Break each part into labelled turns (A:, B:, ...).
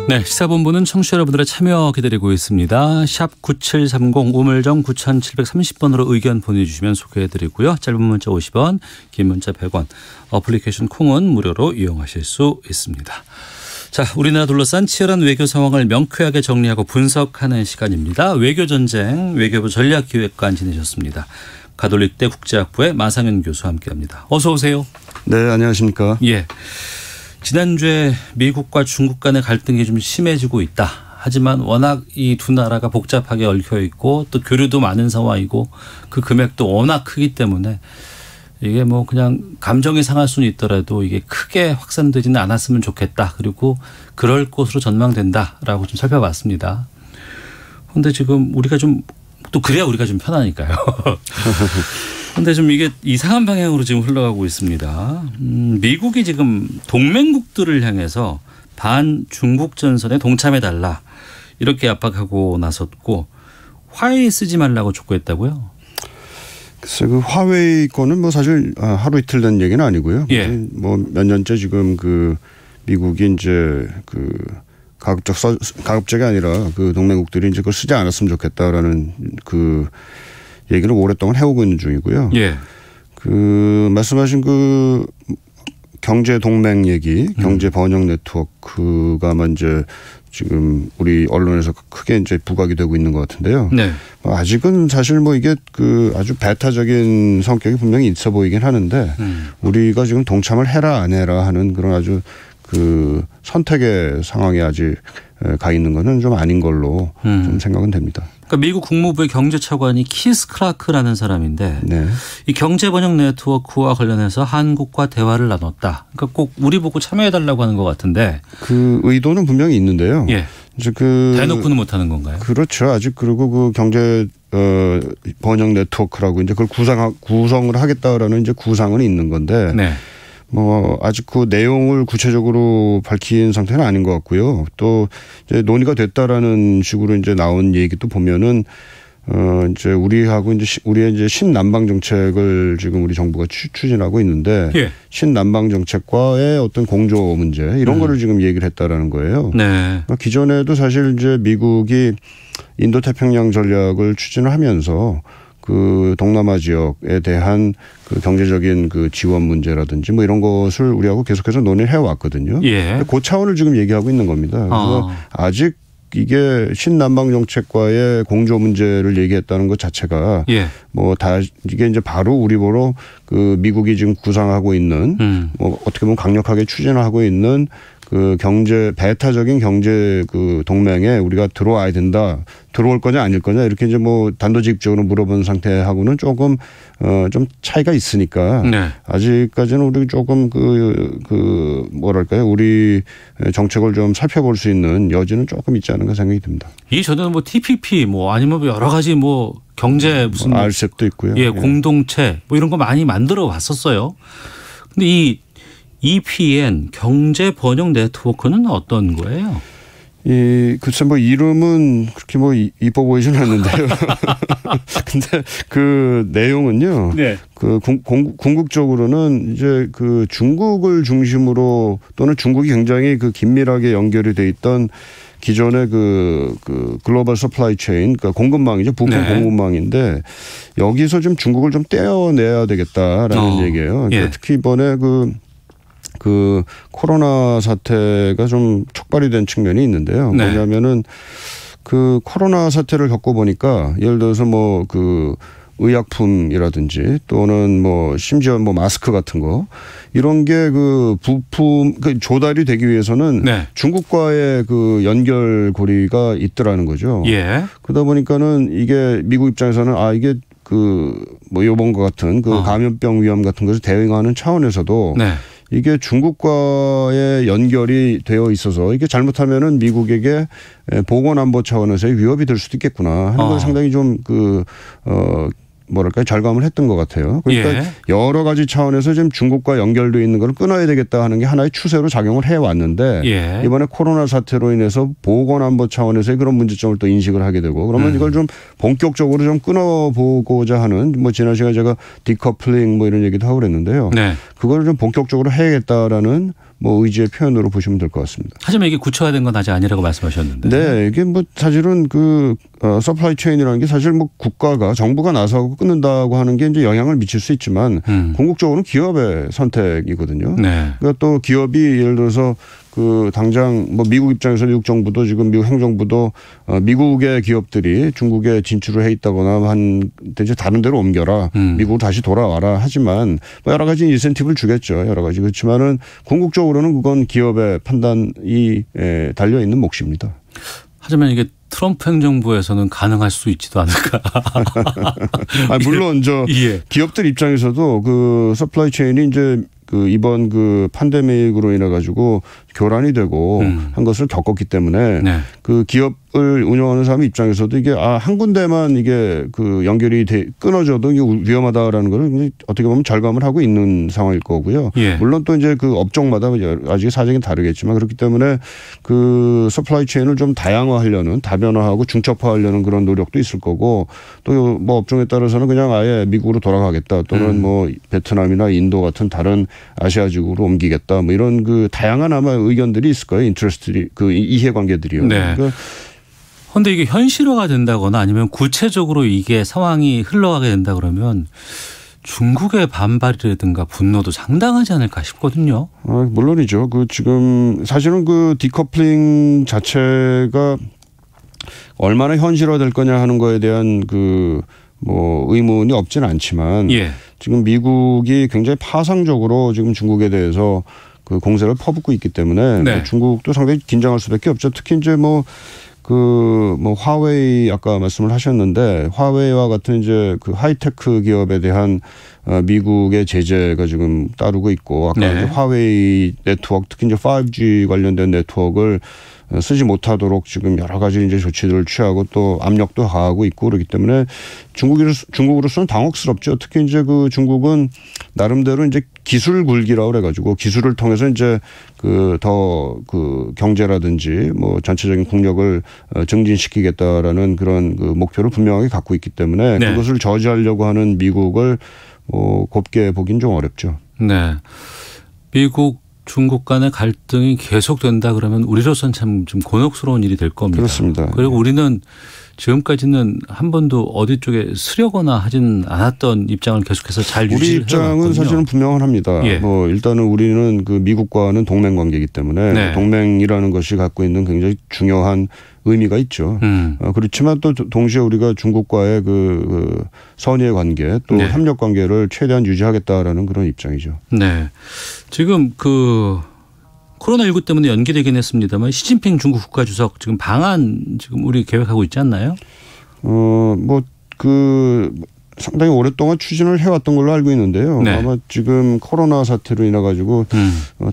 A: 네, 시사본부는 청취자 여러분들의 참여 기다리고 있습니다. 샵 9730 우물정 9730번으로 의견 보내주시면 소개해드리고요. 짧은 문자 50원, 긴 문자 100원, 어플리케이션 콩은 무료로 이용하실 수 있습니다. 자, 우리나라 둘러싼 치열한 외교 상황을 명쾌하게 정리하고 분석하는 시간입니다. 외교전쟁 외교부 전략기획관 지내셨습니다. 가톨릭대 국제학부의 마상현 교수와 함께합니다. 어서 오세요.
B: 네, 안녕하십니까.
A: 예. 지난주에 미국과 중국 간의 갈등이 좀 심해지고 있다. 하지만 워낙 이 두 나라가 복잡하게 얽혀 있고 또 교류도 많은 상황이고 그 금액도 워낙 크기 때문에 이게 뭐 그냥 감정이 상할 수는 있더라도 이게 크게 확산되지는 않았으면 좋겠다. 그리고 그럴 것으로 전망된다라고 좀 살펴봤습니다. 그런데 지금 우리가 좀 또 그래야 우리가 좀 편하니까요. 그런데 좀 이게 이상한 방향으로 지금 흘러가고 있습니다. 미국이 지금 동맹국들을 향해서 반중국 전선에 동참해달라 이렇게 압박하고 나섰고 화웨이 쓰지 말라고 촉구했다고요?
B: 글쎄 그 화웨이 거는 뭐 사실 하루 이틀 된 얘기는 아니고요.
A: 예.
B: 뭐 몇 년째 지금 그 미국이 이제 그 가급적이 아니라 그 동맹국들이 이제 그걸 쓰지 않았으면 좋겠다라는 그 얘기를 오랫동안 해오고 있는 중이고요.
A: 예.
B: 그 말씀하신 그 경제 동맹 얘기, 경제 번영 네트워크가 이제 지금 우리 언론에서 크게 이제 부각이 되고 있는 것 같은데요.
A: 네.
B: 아직은 사실 뭐 이게 그 아주 배타적인 성격이 분명히 있어 보이긴 하는데 우리가 지금 동참을 해라 안 해라 하는 그런 아주 그 선택의 상황에 아직 가 있는 거는 좀 아닌 걸로 좀 생각은 됩니다.
A: 그러니까 미국 국무부의 경제차관이 키스 클라크라는 사람인데
B: 네.
A: 이 경제번영 네트워크와 관련해서 한국과 대화를 나눴다. 그러니까 꼭 우리 보고 참여해달라고 하는 것 같은데
B: 그 의도는 분명히 있는데요.
A: 예.
B: 이제 그
A: 대놓고는 못하는 건가요?
B: 그렇죠. 아직 그리고 그 경제 번영 네트워크라고 이제 그걸 구성을 하겠다라는 이제 구상은 있는 건데.
A: 네.
B: 뭐 아직 그 내용을 구체적으로 밝힌 상태는 아닌 것 같고요. 또 이제 논의가 됐다라는 식으로 이제 나온 얘기도 보면은 이제 우리하고 이제 우리의 이제 신남방 정책을 지금 우리 정부가 추진하고 있는데
A: 예.
B: 신남방 정책과의 어떤 공조 문제 이런 거를 지금 얘기를 했다라는 거예요.
A: 네.
B: 기존에도 사실 이제 미국이 인도 태평양 전략을 추진을 하면서 그 동남아 지역에 대한 그 경제적인 그 지원 문제라든지 뭐 이런 것을 우리하고 계속해서 논의를 해왔거든요.
A: 예.
B: 그 차원을 지금 얘기하고 있는 겁니다. 그래서 아직 이게 신남방 정책과의 공조 문제를 얘기했다는 것 자체가
A: 예.
B: 뭐 다 이게 이제 바로 우리 보러 그 미국이 지금 구상하고 있는 뭐 어떻게 보면 강력하게 추진하고 있는 그 배타적인 경제 그 동맹에 우리가 들어와야 된다. 들어올 거냐 아닐 거냐 이렇게 이제 뭐 단도직입적으로 물어본 상태하고는 조금 좀 차이가 있으니까
A: 네.
B: 아직까지는 우리 조금 그 뭐랄까요 우리 정책을 좀 살펴볼 수 있는 여지는 조금 있지 않은가 생각이 듭니다.
A: 이 전에는 뭐 TPP 뭐 아니면 여러 가지 뭐 경제 무슨
B: RCEP도 있고요.
A: 예, 공동체 뭐 이런 거 많이 만들어 왔었어요. 근데 이 EPN 경제 번영 네트워크는 어떤 거예요?
B: 글쎄 뭐 이름은 그렇게 뭐 이뻐 보이지는 않는데요. 근데 그 내용은요. 네. 그 궁극적으로는 이제 그 중국을 중심으로 또는 중국이 굉장히 그 긴밀하게 연결이 돼 있던 기존의 그 글로벌 서플라이 체인, 그러니까 공급망이죠. 부품 네. 공급망인데 여기서 좀 중국을 좀 떼어내야 되겠다라는 얘기예요. 그러니까 예. 특히 이번에 그 코로나 사태가 좀 촉발이 된 측면이 있는데요. 네. 뭐냐면은 그 코로나 사태를 겪어보니까 예를 들어서 뭐 그 의약품이라든지 또는 뭐 심지어 뭐 마스크 같은 거 이런 게 그 부품 조달이 되기 위해서는 네. 중국과의 그 연결고리가 있더라는 거죠. 예. 그러다 보니까는 이게 미국 입장에서는 이게 그 뭐 이번과 같은 그 감염병 위험 같은 것을 대응하는 차원에서도 네. 이게 중국과의 연결이 되어 있어서 이게 잘못하면은 미국에게 보건안보 차원에서의 위협이 될 수도 있겠구나 하는 걸 상당히 좀 뭐랄까요 절감을 했던 것 같아요. 그러니까 예. 여러 가지 차원에서 지금 중국과 연결되어 있는 걸 끊어야 되겠다 하는 게 하나의 추세로 작용을 해왔는데 예. 이번에 코로나 사태로 인해서 보건안보 차원에서의 그런 문제점을 또 인식을 하게 되고 그러면 이걸 좀 본격적으로 좀 끊어보고자 하는 뭐 지난 시간에 제가 디커플링 뭐 이런 얘기도 하고 그랬는데요. 네. 그걸 좀 본격적으로 해야겠다라는 뭐 의지의 표현으로 보시면 될 것 같습니다.
A: 하지만 이게 구체화된 건 아직 아니라고 말씀하셨는데.
B: 네, 이게 뭐 사실은 그 서플라이 체인이라는 게 사실 뭐 국가가 정부가 나서고 끊는다고 하는 게 이제 영향을 미칠 수 있지만 궁극적으로는 기업의 선택이거든요. 네. 그러니까 또 기업이 예를 들어서 그 당장 뭐 미국 입장에서 미국 정부도 지금 미국 행정부도 미국의 기업들이 중국에 진출을 해 있다거나 한 이제 다른 데로 옮겨라 미국으로 다시 돌아와라 하지만 뭐 여러 가지 인센티브를 주겠죠. 여러 가지 그렇지만은 궁극적으로는 그건 기업의 판단이 달려 있는 몫입니다.
A: 하지만 이게 트럼프 행정부에서는 가능할 수 있지도 않을까.
B: 물론 저
A: 예.
B: 기업들 입장에서도 그 서플라이 체인이 이제 그 이번 그 팬데믹으로 인해 가지고 교란이 되고 한 것을 겪었기 때문에 네. 그 기업을 운영하는 사람 입장에서도 이게 한 군데만 이게 그 연결이 끊어져도 이게 위험하다라는 걸 어떻게 보면 절감을 하고 있는 상황일 거고요. 예. 물론 또 이제 그 업종마다 아직 사정이 다르겠지만 그렇기 때문에 그 서플라이 체인을 좀 다양화하려는 다변화하고 중첩화하려는 그런 노력도 있을 거고 또 뭐 업종에 따라서는 그냥 아예 미국으로 돌아가겠다 또는 뭐 베트남이나 인도 같은 다른 아시아지구로 옮기겠다 뭐 이런 그 다양한 아마 의견들이 있을 거예요. 인트레스트들이 그 이해관계들이요.
A: 네. 그런데 이게 현실화가 된다거나 아니면 구체적으로 이게 상황이 흘러가게 된다 그러면 중국의 반발이라든가 분노도 상당하지 않을까 싶거든요.
B: 물론이죠. 그 지금 사실은 그 디커플링 자체가 얼마나 현실화될 거냐 하는 거에 대한 그 뭐 의문이 없지는 않지만 예. 지금 미국이 굉장히 파상적으로 지금 중국에 대해서 그 공세를 퍼붓고 있기 때문에 네. 뭐 중국도 상당히 긴장할 수밖에 없죠. 특히 이제 뭐 화웨이 아까 말씀을 하셨는데 화웨이와 같은 이제 그 하이테크 기업에 대한 미국의 제재가 지금 따르고 있고 아까 네. 이제 화웨이 네트워크 특히 이제 5G 관련된 네트워크를 쓰지 못하도록 지금 여러 가지 이제 조치들을 취하고 또 압력도 가하고 있고 그렇기 때문에 중국으로서는 당혹스럽죠. 특히 이제 그 중국은 나름대로 이제 기술 굴기라고 그래가지고 기술을 통해서 이제 그 더 그 경제라든지 뭐 전체적인 국력을 증진시키겠다라는 그런 그 목표를 분명하게 갖고 있기 때문에 네. 그것을 저지하려고 하는 미국을 곱게 보긴 좀 어렵죠.
A: 네. 미국 중국 간의 갈등이 계속된다 그러면 우리로서는 참 좀 곤혹스러운 일이 될 겁니다.
B: 그렇습니다.
A: 그리고 우리는 지금까지는 한 번도 어디 쪽에 쓰려거나 하지는 않았던 입장을 계속해서 잘 유지를
B: 우리 입장은
A: 해왔거든요.
B: 사실은 분명합니다.
A: 예.
B: 뭐 일단은 우리는 그 미국과는 동맹 관계이기 때문에 네. 동맹이라는 것이 갖고 있는 굉장히 중요한 의미가 있죠. 그렇지만 또 동시에 우리가 중국과의 그 선의의 관계 또 네. 협력 관계를 최대한 유지하겠다라는 그런 입장이죠.
A: 네. 지금 그 코로나19 때문에 연기되긴 했습니다만 시진핑 중국 국가주석 지금 방한 지금 우리 계획하고 있지 않나요? 상당히 오랫동안 추진을 해왔던 걸로 알고 있는데요. 네. 아마 지금 코로나 사태로 인해 가지고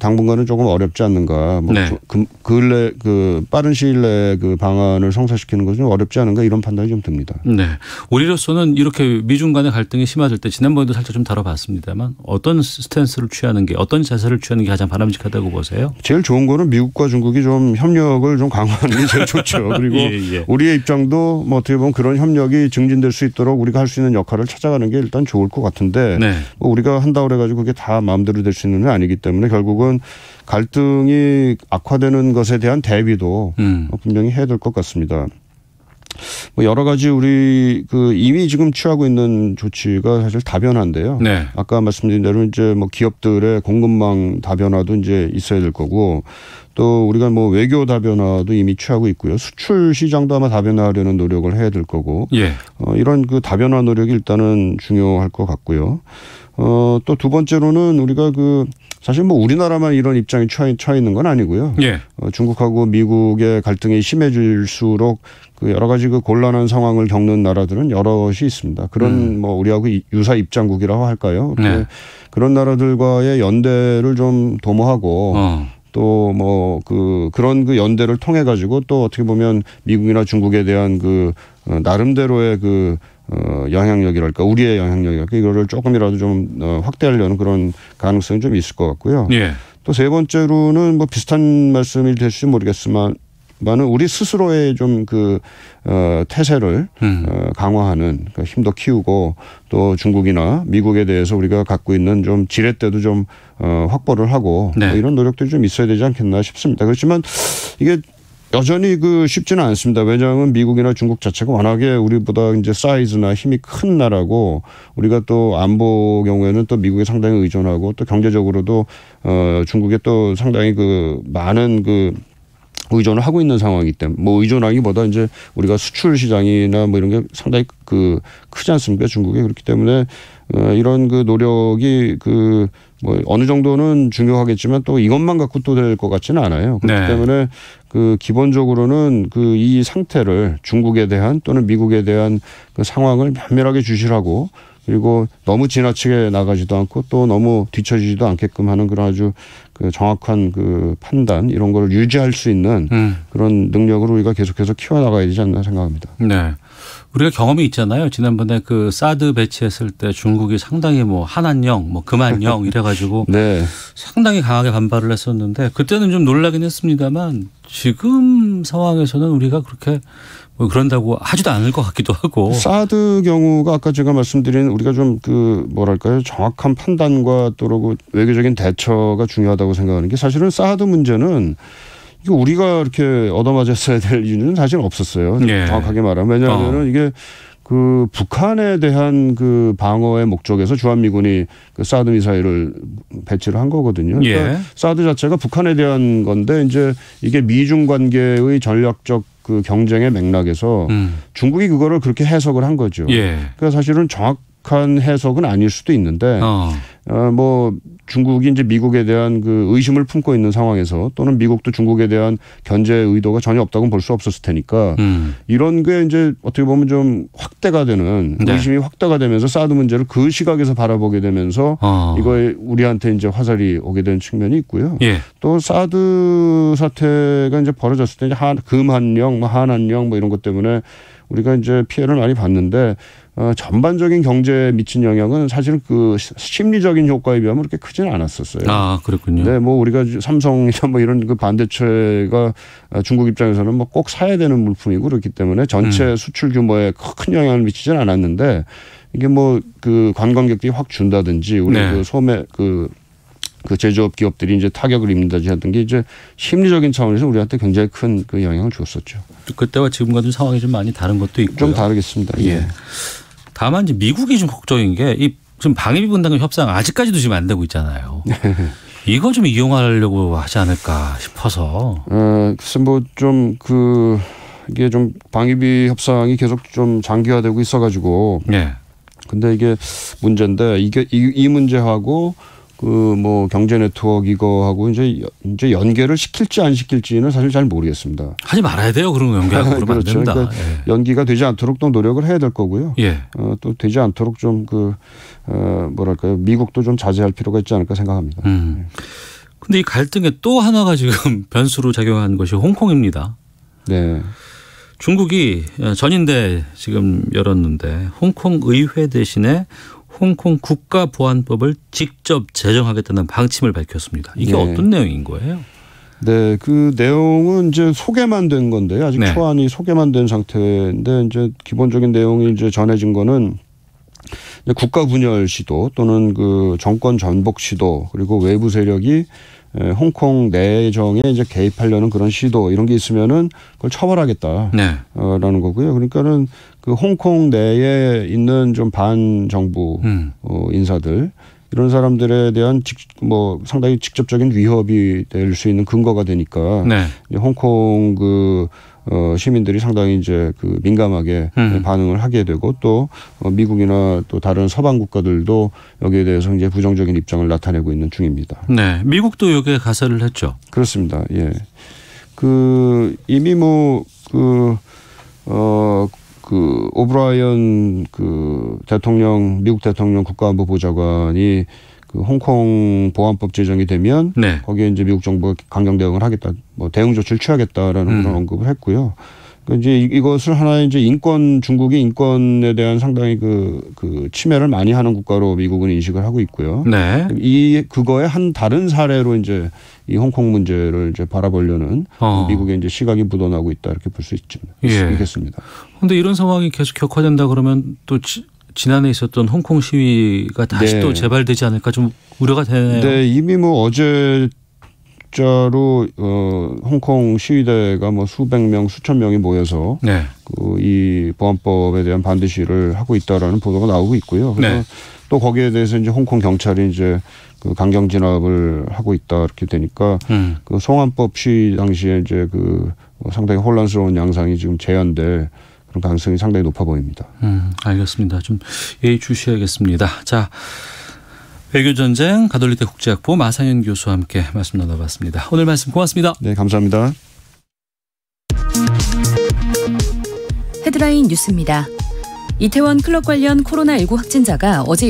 A: 당분간은 조금 어렵지 않는가. 뭐 네. 근래 그 빠른 시일 내에 그 방안을 성사시키는 것은 어렵지 않은가 이런 판단이 좀 듭니다. 네. 우리로서는 이렇게 미중 간의 갈등이 심화될 때 지난번에도 살짝 좀 다뤄봤습니다만 어떤 스탠스를 취하는 게 어떤 자세를 취하는 게 가장 바람직하다고 보세요?
B: 제일 좋은 거는 미국과 중국이 좀 협력을 좀 강화하는 게 제일 좋죠. 그리고 예. 우리의 입장도 뭐 어떻게 보면 그런 협력이 증진될 수 있도록 우리가 할 수 있는 역할을 찾아가는 게 일단 좋을 것 같은데 네. 뭐 우리가 한다고 그래가지고 그게 다 마음대로 될 수 있는 건 아니기 때문에 결국은 갈등이 악화되는 것에 대한 대비도 분명히 해야 될 것 같습니다. 뭐 여러 가지 우리 그 이미 지금 취하고 있는 조치가 사실 다변화인데요. 네. 아까 말씀드린 대로 이제 뭐 기업들의 공급망 다변화도 이제 있어야 될 거고 또 우리가 뭐 외교 다변화도 이미 취하고 있고요. 수출 시장도 아마 다변화하려는 노력을 해야 될 거고 예. 이런 그 다변화 노력이 일단은 중요할 것 같고요. 또 두 번째로는 우리가 그 사실 뭐 우리나라만 이런 입장이 처해 있는 건 아니고요. 예. 중국하고 미국의 갈등이 심해질수록 그 여러 가지 그 곤란한 상황을 겪는 나라들은 여럿이 있습니다. 그런 뭐 우리하고 유사 입장국이라고 할까요? 네. 그런 나라들과의 연대를 좀 도모하고 또 뭐 그런 그 연대를 통해 가지고 또 어떻게 보면 미국이나 중국에 대한 그 나름대로의 그 영향력이랄까 우리의 영향력이랄까 이거를 조금이라도 좀 확대하려는 그런 가능성이 좀 있을 것 같고요. 예. 또 세 번째로는 뭐 비슷한 말씀이 될지 모르겠지만 것보다는 우리 스스로의 좀 태세를 강화하는 그러니까 힘도 키우고 또 중국이나 미국에 대해서 우리가 갖고 있는 좀 지렛대도 좀 확보를 하고 네. 뭐 이런 노력들이 좀 있어야 되지 않겠나 싶습니다. 그렇지만 이게 여전히 쉽지는 않습니다. 왜냐하면 미국이나 중국 자체가 워낙에 우리보다 이제 사이즈나 힘이 큰 나라고 우리가 또 안보 경우에는 또 미국에 상당히 의존하고 또 경제적으로도 중국에 또 상당히 많은 의존을 하고 있는 상황이기 때문에 뭐 의존하기보다 이제 우리가 수출 시장이나 뭐 이런 게 상당히 크지 않습니까? 중국에. 그렇기 때문에 이런 노력이 뭐 어느 정도는 중요하겠지만 또 이것만 갖고 또 될 것 같지는 않아요. 그렇기 네. 때문에 기본적으로는 이 상태를 중국에 대한 또는 미국에 대한 상황을 면밀하게 주시하고 그리고 너무 지나치게 나가지도 않고 또 너무 뒤처지지도 않게끔 하는 그런 아주 정확한 판단 이런 걸 유지할 수 있는 그런 능력을 우리가 계속해서 키워나가야 되지 않나 생각합니다.
A: 네. 우리가 경험이 있잖아요. 지난번에 사드 배치했을 때 중국이 상당히 뭐 한한령, 뭐 금한령 이래가지고 네. 상당히 강하게 반발을 했었는데 그때는 좀 놀라긴 했습니다만 지금 상황에서는 우리가 그렇게 뭐 그런다고 하지도 않을 것 같기도 하고.
B: 사드 경우가 아까 제가 말씀드린 우리가 좀 뭐랄까요 정확한 판단과 또 외교적인 대처가 중요하다고 생각하는 게 사실은 사드 문제는 이거 우리가 이렇게 얻어맞았어야 될 이유는 사실 없었어요. 예. 정확하게 말하면. 왜냐하면 이게 북한에 대한 방어의 목적에서 주한미군이 사드 미사일을 배치를 한 거거든요. 그러니까 예. 사드 자체가 북한에 대한 건데 이제 이게 미중 관계의 전략적 경쟁의 맥락에서 중국이 그거를 그렇게 해석을 한 거죠. 예. 그러니까 사실은 정확한 해석은 아닐 수도 있는데 뭐 중국이 이제 미국에 대한 의심을 품고 있는 상황에서 또는 미국도 중국에 대한 견제 의도가 전혀 없다고는 볼 수 없었을 테니까 이런 게 이제 어떻게 보면 좀 확대가 되는 네. 의심이 확대가 되면서 사드 문제를 그 시각에서 바라보게 되면서 이거에 우리한테 이제 화살이 오게 된 측면이 있고요. 예. 또 사드 사태가 이제 벌어졌을 때 이제 금한령, 뭐 한한령 뭐 이런 것 때문에 우리가 이제 피해를 많이 봤는데 전반적인 경제에 미친 영향은 사실은 심리적인 효과에 비하면 그렇게 크지는 않았었어요.
A: 아, 그렇군요.
B: 네, 뭐 우리가 삼성이나 뭐 이런 반도체가 중국 입장에서는 뭐 꼭 사야 되는 물품이고 그렇기 때문에 전체 수출 규모에 큰 영향을 미치지는 않았는데 이게 뭐 관광객들이 확 준다든지 우리 네. 소매 제조업 기업들이 이제 타격을 입는다든지 하던 게 이제 심리적인 차원에서 우리한테 굉장히 큰 영향을 주었었죠.
A: 그때와 지금과 좀 상황이 좀 많이 다른 것도 있고요.
B: 좀 다르겠습니다. 예.
A: 다만 이제 미국이 좀 걱정인 게 지금 방위비 분담금 협상 아직까지도 지금 안 되고 있잖아요. 이거 좀 이용하려고 하지 않을까 싶어서.
B: 글쎄 뭐 좀 이게 좀 방위비 협상이 계속 좀 장기화되고 있어가지고. 네. 근데 이게 문제인데 이 문제하고 뭐 경제 네트워크 이거하고 이제 연계를 시킬지 안 시킬지는 사실 잘 모르겠습니다.
A: 하지 말아야 돼요. 그런 거 연계하고 그러면
B: 그렇죠.
A: 안 된다.
B: 그러니까 예. 연기가 되지 않도록 또 노력을 해야 될 거고요. 예. 또 되지 않도록 좀 뭐랄까요. 미국도 좀 자제할 필요가 있지 않을까 생각합니다.
A: 근데 이 갈등에 또 하나가 지금 변수로 작용한 것이 홍콩입니다. 네. 중국이 전인대 지금 열었는데 홍콩 의회 대신에 홍콩 국가보안법을 직접 제정하겠다는 방침을 밝혔습니다. 이게 네. 어떤 내용인 거예요?
B: 네, 내용은 이제 소개만 된 건데요. 아직 네. 초안이 소개만 된 상태인데 이제 기본적인 내용이 이제 전해진 거는 국가 분열 시도 또는 정권 전복 시도 그리고 외부 세력이 홍콩 내정에 이제 개입하려는 그런 시도 이런 게 있으면은 그걸 처벌하겠다라는 네. 거고요. 그러니까는 홍콩 내에 있는 좀 반정부 인사들 이런 사람들에 대한 상당히 직접적인 위협이 될 수 있는 근거가 되니까 네. 홍콩 시민들이 상당히 이제 민감하게 반응을 하게 되고 또 미국이나 또 다른 서방 국가들도 여기에 대해서 이제 부정적인 입장을 나타내고 있는 중입니다.
A: 네, 미국도 여기에 가세를 했죠.
B: 그렇습니다. 예, 이미 오브라이언 대통령 미국 대통령 국가안보 보좌관이 홍콩 보안법 제정이 되면 네. 거기에 이제 미국 정부가 강경 대응을 하겠다, 뭐 대응 조치를 취하겠다라는 그런 언급을 했고요. 이제 이것을 하나의 이제 중국이 인권에 대한 상당히 그 침해를 많이 하는 국가로 미국은 인식을 하고 있고요.
A: 네.
B: 그거의 한 다른 사례로 이제 이 홍콩 문제를 이제 바라보려는 미국의 이제 시각이 묻어나고 있다 이렇게 볼 수 있겠습니다.
A: 그런데 이런 상황이 계속 격화된다 그러면 또 지난해 있었던 홍콩 시위가 다시 또 재발되지 않을까 좀 우려가 되네요.
B: 네, 이미 뭐 어제 자로 홍콩 시위대가 뭐 수백 명, 수천 명이 모여서 이 보안법에 대한 반대 시위를 하고 있다라는 보도가 나오고 있고요. 그래서 또 거기에 대해서 이제 홍콩 경찰이 이제 그 강경 진압을 하고 있다 이렇게 되니까 그 송환법 시위 당시에 이제 상당히 혼란스러운 양상이 지금 재현될 그런 가능성이 상당히 높아 보입니다.
A: 알겠습니다. 좀 예의주시하겠습니다. 자. 외교전쟁 가톨릭대 국제학부 마상현 교수와 함께 말씀 나눠봤습니다. 오늘 말씀 고맙습니다.
B: 네, 감사합니다.
C: 헤드라인 뉴스입니다. 이태원 클럽 관련 코로나19 확진자가 어제